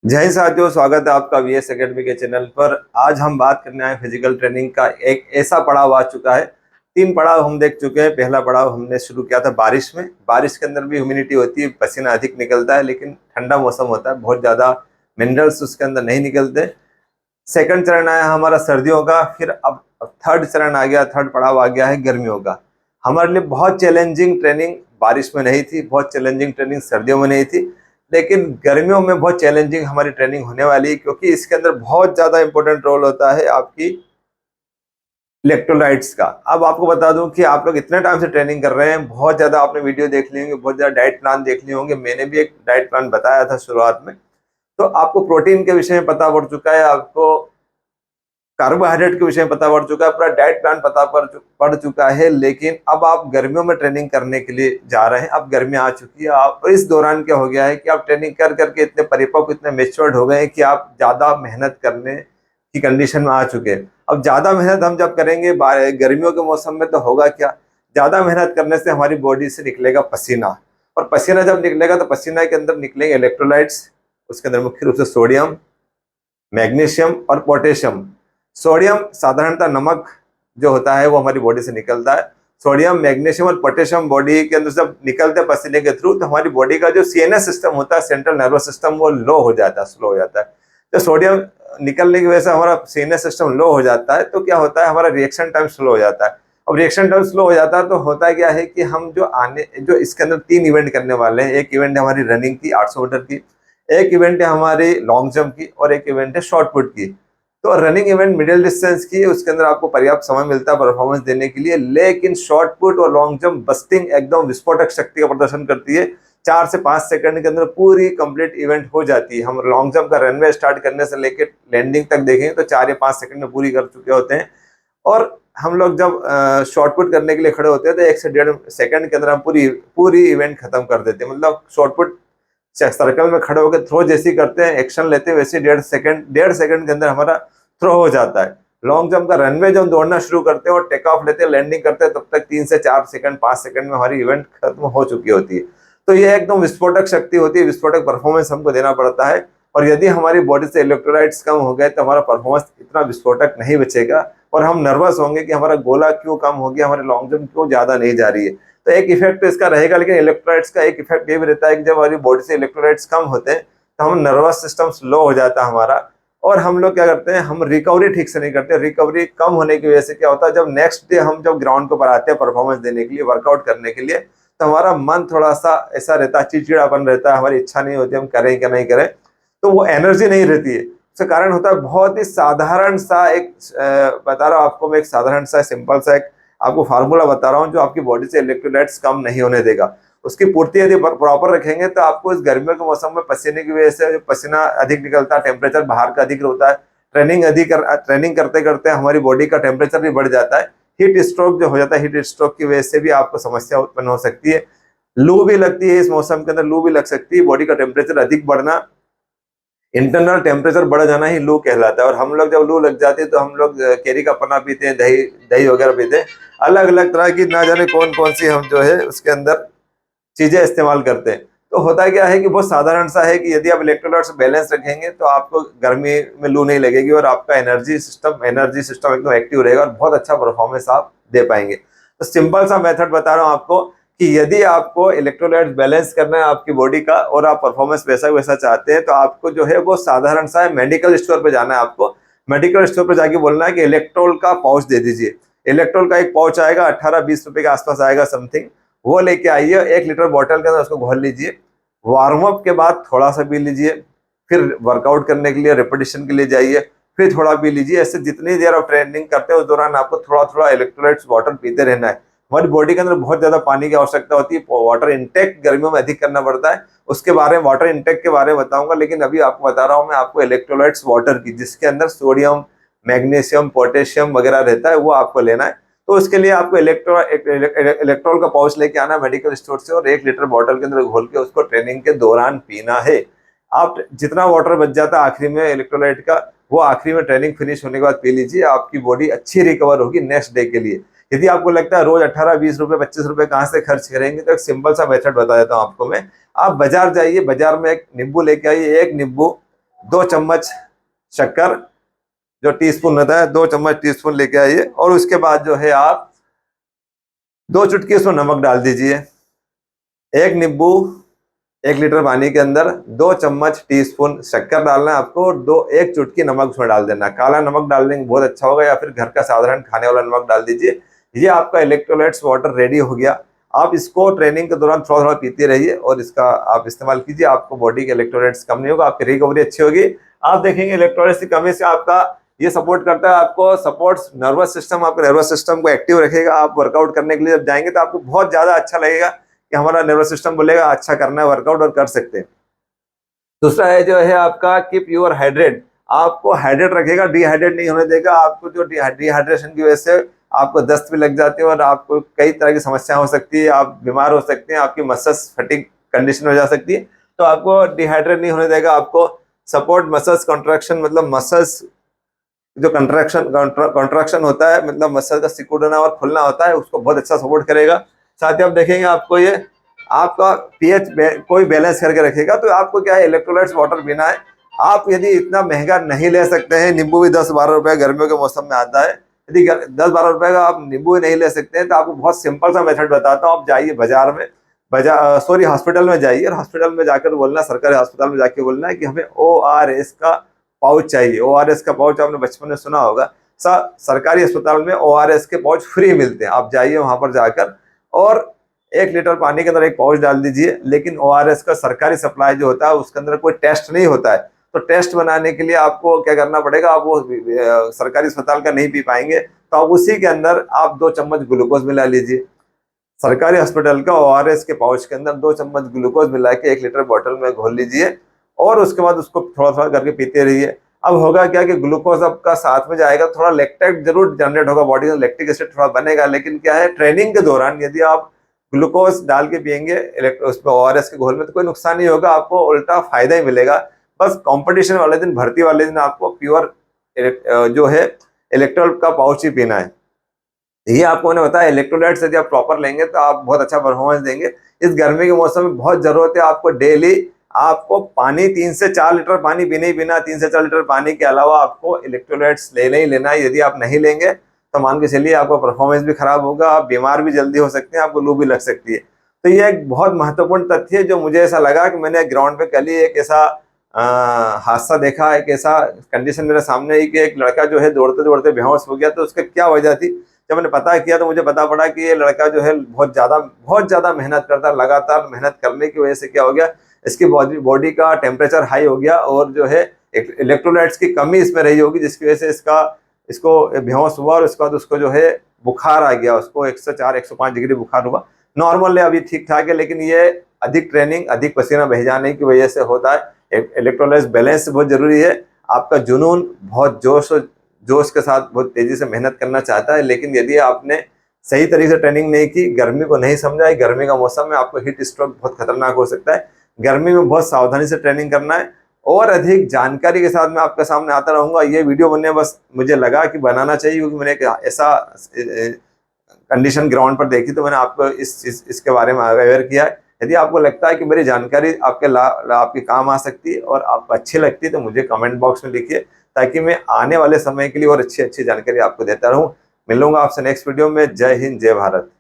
जय हिंद साथियों, स्वागत है आपका वीएस एकेडमी के चैनल पर। आज हम बात करने आए फिजिकल ट्रेनिंग का। एक ऐसा पड़ाव आ चुका है। तीन पड़ाव हम देख चुके हैं। पहला पड़ाव हमने शुरू किया था बारिश में। बारिश के अंदर भी ह्यूमिडिटी होती है, पसीना अधिक निकलता है, लेकिन ठंडा मौसम होता है, बहुत ज्यादा मिनरल्स उसके अंदर नहीं निकलते। सेकंड चरण आया हमारा सर्दियों का। फिर अब थर्ड चरण आ गया, थर्ड पड़ाव आ गया है गर्मियों का। हमारे लिए बहुत चैलेंजिंग ट्रेनिंग बारिश में नहीं थी, बहुत चैलेंजिंग ट्रेनिंग सर्दियों में नहीं थी, लेकिन गर्मियों में बहुत चैलेंजिंग हमारी ट्रेनिंग होने वाली है, क्योंकि इसके अंदर बहुत ज्यादा इंपॉर्टेंट रोल होता है आपकी इलेक्ट्रोलाइट्स का। अब आपको बता दूं कि आप लोग इतने टाइम से ट्रेनिंग कर रहे हैं, बहुत ज्यादा आपने वीडियो देख ली होंगी, बहुत ज्यादा डाइट प्लान देख लिए होंगे। मैंने भी एक डाइट प्लान बताया था शुरुआत में। तो आपको प्रोटीन के विषय में पता पड़ चुका है, आपको कार्बोहाइड्रेट के विषय में पता पड़ चुका है, पूरा डाइट प्लान पड़ चुका है। लेकिन अब आप गर्मियों में ट्रेनिंग करने के लिए जा रहे हैं। अब गर्मियां आ चुकी है, आप इस दौरान क्या हो गया है कि आप ट्रेनिंग कर करके इतने परिपक्व, इतने मेच्योर्ड हो गए हैं कि आप ज्यादा मेहनत करने की कंडीशन में आ चुके हैं। अब ज्यादा मेहनत हम जब करेंगे गर्मियों के मौसम में, तो होगा क्या? ज्यादा मेहनत करने से हमारी बॉडी से निकलेगा पसीना, और पसीना जब निकलेगा तो पसीना के अंदर निकलेंगे इलेक्ट्रोलाइट्स। उसके अंदर मुख्य रूप से सोडियम, मैग्नीशियम और पोटेशियम। सोडियम साधारणतः नमक जो होता है वो हमारी बॉडी से निकलता है। सोडियम, मैग्नीशियम और पोटेशियम बॉडी के अंदर जब निकलते हैं पसीने के थ्रू, तो हमारी बॉडी का जो सीएनएस सिस्टम होता है, सेंट्रल नर्वस सिस्टम, वो लो हो जाता है, स्लो हो जाता है। तो सोडियम निकलने की वजह से हमारा सीएनएस सिस्टम लो हो जाता है, तो क्या होता है, हमारा रिएक्शन टाइम स्लो हो जाता है। अब रिएक्शन टाइम स्लो हो जाता है तो होता क्या है कि हम जो इसके अंदर तीन इवेंट करने वाले हैं। एक इवेंट है हमारी रनिंग की, 800 मीटर की। एक इवेंट है हमारी लॉन्ग जंप की, और एक इवेंट है शॉर्ट पुट की। तो रनिंग इवेंट मिडिल डिस्टेंस की है, उसके अंदर आपको पर्याप्त समय मिलता है परफॉर्मेंस देने के लिए। लेकिन शॉर्ट पुट और लॉन्ग जंप बस्टिंग एकदम विस्फोटक शक्ति का प्रदर्शन करती है। 4 से 5 सेकंड के अंदर पूरी कंप्लीट इवेंट हो जाती है। हम लॉन्ग जंप का रनवे स्टार्ट करने से लेकर लैंडिंग तक देखेंगे तो 4 या 5 सेकंड में पूरी कर चुके होते हैं। और हम लोग जब शॉर्ट पुट करने के लिए खड़े होते हैं तो 1 से 1.5 सेकंड के अंदर हम पूरी पूरी इवेंट खत्म कर देते हैं। मतलब शॉर्ट पुट सर्कल में खड़े होकर थ्रो जैसी करते हैं, एक्शन लेते हैं, वैसे 1.5 सेकंड के अंदर हमारा थ्रो हो जाता है। लॉन्ग जंप का रनवे जब दौड़ना शुरू करते हैं और टेक ऑफ लेते हैं, लैंडिंग करते हैं, तब तक 3 से 4 सेकंड, 5 सेकंड में हमारी इवेंट खत्म हो चुकी होती है। तो ये एकदम विस्फोटक शक्ति होती है, विस्फोटक परफॉर्मेंस हमको देना पड़ता है। और यदि हमारी बॉडी से इलेक्ट्रोलाइट्स कम हो गए तो हमारा परफॉर्मेंस इतना विस्फोटक नहीं बचेगा, और हम नर्वस होंगे कि हमारा गोला क्यों कम हो गया, हमारी लॉन्ग जंप क्यों ज्यादा नहीं जा रही है। तो एक इफेक्ट तो इसका रहेगा। लेकिन इलेक्ट्रोलाइट्स का एक इफेक्ट ये भी रहता है कि जब हमारी बॉडी से इलेक्ट्रोलाइट्स कम होते हैं तो हम नर्वस सिस्टम स्लो हो जाता है हमारा। और हम लोग क्या करते हैं, हम रिकवरी ठीक से नहीं करते। रिकवरी कम होने की वजह से क्या होता है, जब नेक्स्ट डे हम जब ग्राउंड के ऊपर आते हैं परफॉर्मेंस देने के लिए, वर्कआउट करने के लिए, तो हमारा मन थोड़ा सा ऐसा रहता है, चिड़चिड़ापन रहता है, हमारी इच्छा नहीं होती हम करें क्या नहीं करें, तो वो एनर्जी नहीं रहती है। उसका कारण होता है बहुत ही साधारण सा एक बता रहा हूँ आपको मैं, एक साधारण सा सिंपल सा एक आपको फार्मूला बता रहा हूँ, जो आपकी बॉडी से इलेक्ट्रोलाइट्स कम नहीं होने देगा। उसकी पूर्ति यदि प्रॉपर रखेंगे तो आपको इस गर्मियों के मौसम में पसीने की वजह से जो पसीना अधिक निकलता है, टेम्परेचर बाहर का अधिक होता है, ट्रेनिंग करते करते हमारी बॉडी का टेम्परेचर भी बढ़ जाता है। हीट स्ट्रोक जो हो जाता है, हीट स्ट्रोक की वजह से भी आपको समस्या उत्पन्न हो सकती है। लू भी लगती है, इस मौसम के अंदर लू भी लग सकती है। बॉडी का टेम्परेचर अधिक बढ़ना, इंटरनल टेम्परेचर बढ़ जाना ही लू कहलाता है। और हम लोग जब लू लग जाती है तो हम लोग केरी का पन्ना पीते हैं, दही दही वगैरह पीते हैं, अलग अलग तरह की ना जाने कौन कौन सी हम जो है उसके अंदर चीजें इस्तेमाल करते हैं। तो होता क्या है कि बहुत साधारण सा है कि यदि आप इलेक्ट्रोलाइट्स बैलेंस रखेंगे तो आपको गर्मी में लू नहीं लगेगी, और आपका एनर्जी सिस्टम एकदम एक्टिव रहेगा, और बहुत अच्छा परफॉर्मेंस आप दे पाएंगे। तो सिंपल सा मेथड बता रहा हूँ आपको कि यदि आपको इलेक्ट्रोलाइट्स बैलेंस करना है आपकी बॉडी का, और आप परफॉर्मेंस वैसा वैसा चाहते हैं, तो आपको जो है वो साधारण सा है, मेडिकल स्टोर पर जाना है आपको। मेडिकल स्टोर पर जाके बोलना है कि इलेक्ट्रोल का पाउच दे दीजिए। इलेक्ट्रोल का एक पाउच आएगा, 18-20 रुपए के आसपास आएगा समथिंग, वो लेके आइए। 1 लीटर बॉटल के अंदर उसको घोल लीजिए। वार्म अप के बाद थोड़ा सा पी लीजिए, फिर वर्कआउट करने के लिए रेपिटेशन के लिए जाइए, फिर थोड़ा पी लीजिए। ऐसे जितनी देर आप ट्रेनिंग करते हैं उस दौरान आपको थोड़ा थोड़ा इलेक्ट्रोलाइट्स वाटर पीते रहना है। हमारी बॉडी के अंदर बहुत ज्यादा पानी की आवश्यकता होती है। वाटर इंटेक गर्मियों में अधिक करना पड़ता है। उसके बारे में, वाटर इंटेक के बारे में बताऊंगा, लेकिन अभी आपको बता रहा हूँ मैं आपको इलेक्ट्रोलाइट्स वाटर की, जिसके अंदर सोडियम, मैग्नीशियम, पोटेशियम वगैरह रहता है, वो आपको लेना है। तो उसके लिए आपको इलेक्ट्रॉल का पाउच लेके आना मेडिकल स्टोर से, और 1 लीटर बॉटल के अंदर घोल के उसको ट्रेनिंग के दौरान पीना है। आप जितना वाटर बच जाता है आखिरी में इलेक्ट्रोलाइट का, वो आखिरी में ट्रेनिंग फिनिश होने के बाद पी लीजिए। आपकी बॉडी अच्छी रिकवर होगी नेक्स्ट डे के लिए। यदि आपको लगता है रोज 18-20 रुपए, 25 रुपए कहाँ से खर्च करेंगे, तो एक सिंपल सा मेथड बता देता हूँ आपको मैं। आप बाजार जाइए, बाजार में एक नींबू लेके आइए। एक नींबू 2 चम्मच शक्कर जो टीस्पून होता है, 2 चम्मच टीस्पून लेके आइए। और उसके बाद जो है आप 2 चुटकी उसमें नमक डाल दीजिए। 1 नींबू 1 लीटर पानी के अंदर 2 चम्मच टीस्पून शक्कर डालना है आपको, और 1 चुटकी नमक उसमें डाल देना। काला नमक डाल देंगे बहुत अच्छा होगा, या फिर घर का साधारण खाने वाला नमक डाल दीजिए। ये आपका इलेक्ट्रोलाइट्स वाटर रेडी हो गया। आप इसको ट्रेनिंग के दौरान थोड़ा थोड़ा पीते रहिए और इसका आप इस्तेमाल कीजिए। आपको बॉडी के इलेक्ट्रोलाइट्स कम नहीं होगा, आपकी रिकवरी अच्छी होगी। आप देखेंगे इलेक्ट्रोलाइट्स की कमी से आपका ये सपोर्ट करता है, आपको सपोर्ट्स नर्वस सिस्टम, आपके नर्वस सिस्टम को एक्टिव रखेगा। आप वर्कआउट करने के लिए जब जाएंगे तो आपको बहुत ज्यादा अच्छा लगेगा कि हमारा नर्वस सिस्टम बोलेगा अच्छा करना है वर्कआउट, और कर सकते हैं। दूसरा है जो है आपका कीप यूर हाइड्रेट, आपको हाइड्रेट रखेगा, डिहाइड्रेट नहीं होने देगा। आपको जो डिहाइड्रेशन की वजह से आपको दस्त भी लग जाती है और आपको कई तरह की समस्या हो सकती है, आप बीमार हो सकते हैं, आपकी मसल्स फटीग कंडीशन हो जा सकती है। तो आपको डिहाइड्रेट नहीं होने देगा। आपको सपोर्ट मसल्स कॉन्ट्रैक्शन, मतलब मसल्स जो कॉन्ट्रैक्शन होता है, मतलब मसल का सिकुड़ना और खुलना होता है, उसको बहुत अच्छा सपोर्ट करेगा। साथ ही आप देखेंगे आपको ये आपका पीएच कोई बैलेंस करके रखेगा। तो आपको क्या है, इलेक्ट्रोलाइट्स वाटर पीना है। आप यदि इतना महंगा नहीं ले सकते हैं, नींबू भी 10-12 रुपए गर्मियों के मौसम में आता है, यदि 10-12 रुपए का आप नींबू ही नहीं ले सकते हैं, तो आपको बहुत सिंपल सा मेथड बताता हूँ। आप जाइए बाजार में, हॉस्पिटल में जाइए, और हॉस्पिटल में जाकर बोलना, सरकारी अस्पताल में जाके बोलना है कि हमें ORS का पाउच चाहिए। ORS का पाउच आपने बचपन में सुना होगा। सरकारी अस्पताल में ORS के पाउच फ्री मिलते हैं। आप जाइए वहां पर जाकर, और 1 लीटर पानी के अंदर 1 पाउच डाल दीजिए। लेकिन ORS का सरकारी सप्लाई जो होता है उसके अंदर कोई टेस्ट नहीं होता है, तो टेस्ट बनाने के लिए आपको क्या करना पड़ेगा, आप वो सरकारी अस्पताल का नहीं पी पाएंगे, तो आप उसी के अंदर आप 2 चम्मच ग्लूकोज मिला लीजिए। सरकारी हॉस्पिटल का ORS के पाउच के अंदर 2 चम्मच ग्लूकोज मिला के 1 लीटर बॉटल में घोल लीजिए, और उसके बाद उसको थोड़ा थोड़ा करके पीते रहिए। अब होगा क्या कि ग्लूकोज आपका साथ में जाएगा, थोड़ा लैक्टेट जरूर जनरेट होगा बॉडी में, लैक्टिक एसिड थोड़ा बनेगा। लेकिन क्या है, ट्रेनिंग के दौरान यदि आप ग्लूकोज डाल के पियेंगे उसमें ORS के घोल में, तो कोई नुकसान नहीं होगा, आपको उल्टा फायदा ही मिलेगा। बस कंपटीशन वाले दिन, भर्ती वाले दिन आपको प्योर जो है इलेक्ट्रोल का पाउच ही पीना है। ये आपको मैंने बताया, इलेक्ट्रोलाइट्स यदि आप प्रॉपर लेंगे तो आप बहुत अच्छा परफॉर्मेंस देंगे। इस गर्मी के मौसम में बहुत जरूरत है आपको डेली, आपको पानी 3 से 4 लीटर पानी पीने ही पीना। 3 से 4 लीटर पानी के अलावा आपको इलेक्ट्रोलाइट्स लेना ही लेना है। यदि आप नहीं लेंगे तो मान के चलिए आपका परफॉर्मेंस भी खराब होगा, आप बीमार भी जल्दी हो सकते हैं, आपको लू भी लग सकती है। तो ये एक बहुत महत्वपूर्ण तथ्य है, जो मुझे ऐसा लगा कि मैंने ग्राउंड पे कल ही एक ऐसा हादसा देखा, एक ऐसा कंडीशन मेरे सामने आई कि एक लड़का जो है दौड़ते दौड़ते बेहोश हो गया। तो उसका क्या वजह थी, जब मैंने पता किया तो मुझे पता पड़ा कि ये लड़का जो है बहुत ज्यादा मेहनत करता है। लगातार मेहनत करने की वजह से क्या हो गया, इसकी बॉडी का टेम्परेचर हाई हो गया, और जो है इलेक्ट्रोलाइट्स की कमी इसमें रही होगी, जिसकी वजह से इसको बेहोश हुआ, और उसके बाद उसको जो है बुखार आ गया, उसको 104-105 डिग्री बुखार हुआ। नॉर्मल है, अभी ठीक ठाक है, लेकिन ये अधिक ट्रेनिंग, अधिक पसीना बह जाने की वजह से होता है। इलेक्ट्रोलाइट्स बैलेंस बहुत जरूरी है। आपका जुनून बहुत जोश के साथ बहुत तेजी से मेहनत करना चाहता है, लेकिन यदि आपने सही तरीके से ट्रेनिंग नहीं की, गर्मी को नहीं समझा है, गर्मी का मौसम में आपको हीट स्ट्रोक बहुत खतरनाक हो सकता है। गर्मी में बहुत सावधानी से ट्रेनिंग करना है। और अधिक जानकारी के साथ मैं आपके सामने आता रहूंगा। ये वीडियो बनने बस मुझे लगा कि बनाना चाहिए, क्योंकि मैंने एक ऐसा कंडीशन ग्राउंड पर देखी, तो मैंने आपको इसके बारे में अवेयर किया है। यदि आपको लगता है कि मेरी जानकारी आपके काम आ सकती है और आपको अच्छी लगती है, तो मुझे कमेंट बॉक्स में लिखिए, ताकि मैं आने वाले समय के लिए और अच्छी अच्छी जानकारी आपको देता रहूं। मिलूंगा आपसे नेक्स्ट वीडियो में। जय हिंद, जय भारत।